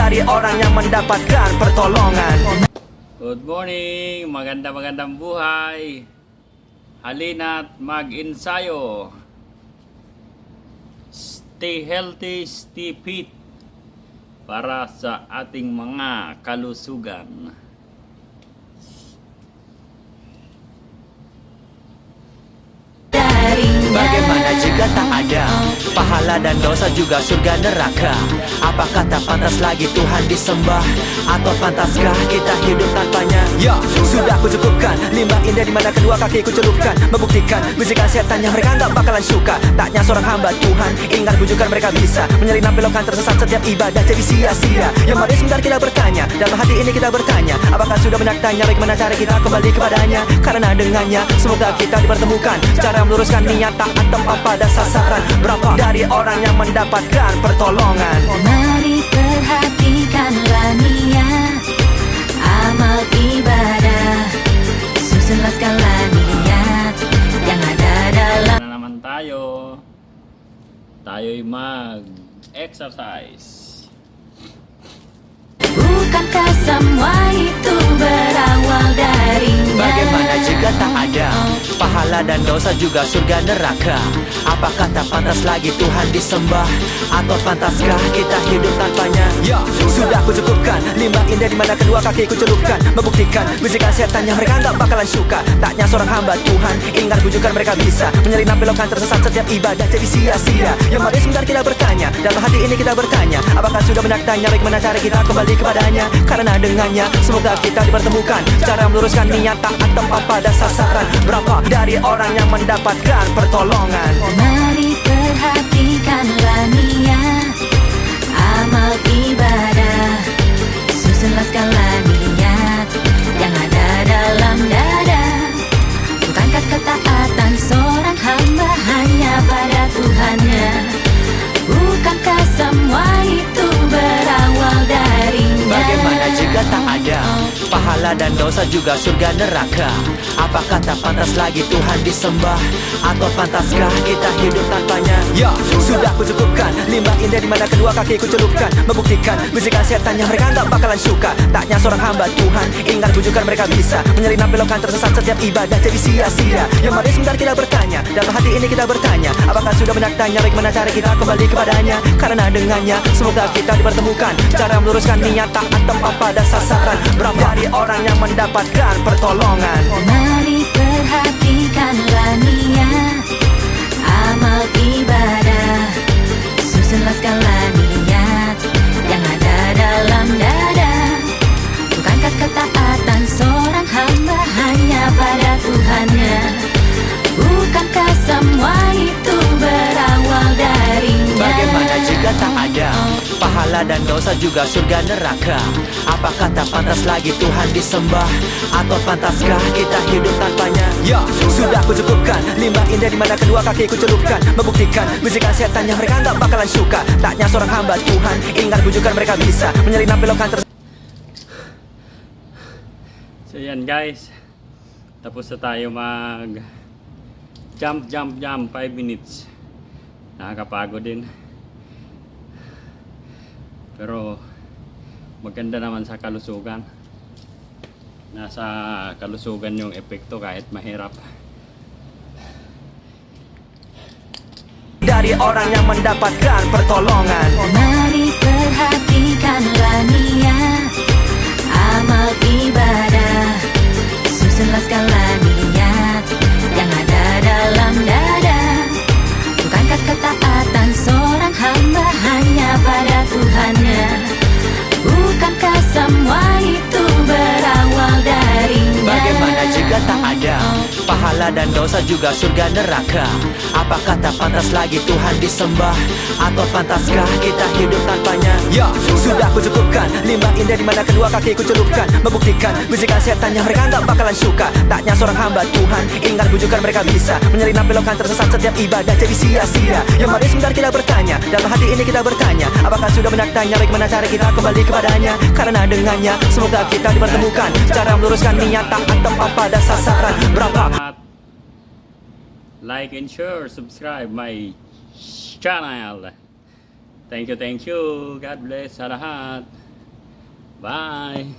dari orang yang mendapatkan pertolongan. Good morning, magandang buhay. Halina't mag-ensayo. Stay healthy, stay fit para sa ating mga kalusugan. Bagaimana jika tak ada pahala dan dosa juga surga neraka? Apakah tak pantas lagi Tuhan disembah? Atau pantaskah kita hidup tanpanya? Ya, sudah kucukupkan limbah indah di mana kedua kakiku celupkan, membuktikan bisikan setannya mereka gak bakalan suka. Taknya seorang hamba Tuhan, ingat bujukan mereka bisa menyelinap belokan tersesat setiap ibadah jadi sia-sia. Yang mari sebentar kita bertanya, dalam hati ini kita bertanya, apakah sudah banyak tanya bagaimana cara kita kembali kepadanya? Karena dengannya semoga kita dipertemukan, cara meluruskan niat taat tempat pada sasaran. Berapa dari orang yang mendapatkan pertolongan? Mari perhatikanlah niat amal ibadah, susunlah skala niat yang ada dalam. Na naman tayo'y mag-exercise. Bukankah semua itu berawal darinya? Bagaimana jika tak ada pahala dan dosa juga surga neraka? Apakah tak pantas lagi Tuhan disembah? Atau pantaskah kita hidup tanpanya? Ya, sudah kucukupkan limbah indah di mana kedua kakiku celupkan, membuktikan bisikan setannya mereka gak bakalan suka. Taknya seorang hamba Tuhan, ingat bujukan mereka bisa menyelinap belokan tersesat setiap ibadah jadi sia-sia. Yang mari sebentar kita bertanya, dalam hati ini kita bertanya, apakah sudah banyak tanya bagaimana cara kita kembali kepadanya? Karena dengannya semoga kita dipertemukan, cara meluruskan niat taat tempat pada sasaran. Berapa dari orang yang mendapatkan pertolongan? Mari perhatikanlah niat amal ibadah, susunlah skala niat yang ada dalam dada. Bukankah ketaatan seorang hamba hanya pada Tuhannya? Bukankah semua itu berawal darinya? Bagaimana jika tak ada pahala dan dosa juga surga neraka? Apakah tak pantas lagi Tuhan disembah? Atau pantaskah kita hidup tanpanya? Ya, sudah kucukupkan limbah indah di mana kedua kakiku celupkan, membuktikan bisikan setannya mereka gak bakalan suka. Taknya seorang hamba Tuhan, ingat bujukan mereka bisa menyelinap belokan tersesat setiap ibadah jadi sia-sia. Yang mari sebentar kita bertanya, dalam hati ini kita bertanya, apakah sudah banyak tanya bagaimana cara kita kembali kepadanya? Karena dengannya semoga kita dipertemukan, cara meluruskan niat taat tempat pada sasaran. Berapa dari orang yang mendapatkan pertolongan? Mari perhatikanlah niat amal ibadah, susunlah skala niat yang ada dalam dada. Bukankah ketaatan seorang hamba hanya pada Tuhannya? Bukankah semua itu berawal darinya? Bagaimana jika tak ada pahala dan dosa juga surga neraka? Apakah tak pantas lagi Tuhan disembah? Atau pantaskah kita hidup tanpanya? Ya, sudah kucukupkan limbah indah di mana kedua kakiku celupkan, membuktikan bisikan setannya mereka gak bakalan suka. Taknya seorang hamba Tuhan, ingat bujukan mereka bisa menyelinap belokan So yan guys, tapos na tayo mag jump 5 minutes. Nakakapagod din, pero maganda naman sa kalusugan. Nasa kalusugan yung epekto kahit mahirap. dari orang yang mendapatkan pertolongan. Mari perhatikanlah niat amal ibadah, susunlah skala niat yang ada dalam dada. Bukankah ketaatan seorang hamba hanya pada Tuhannya? Bukankah semua itu berawal darinya? Bagaimana jika tak ada pahala dan dosa juga surga neraka? Apakah tak pantas lagi Tuhan disembah? Atau pantaskah kita hidup tanpanya? Ya, sudah kucukupkan limbah indah di mana kedua kakiku celupkan, membuktikan bisikan setannya mereka gak bakalan suka. Taknya seorang hamba Tuhan, ingat bujukan mereka bisa menyelinap belokan tersesat setiap ibadah jadi sia-sia. Yang mari sebentar kita bertanya, dalam hati ini kita bertanya, apakah sudah banyak tanya bagaimana cara kita kembali kepadanya? Karena dengannya semoga kita dipertemukan, cara meluruskan niat taat tempat pada sasaran. Berapa Like and share, subscribe my channel. Thank you. God bless sa lahat. Bye.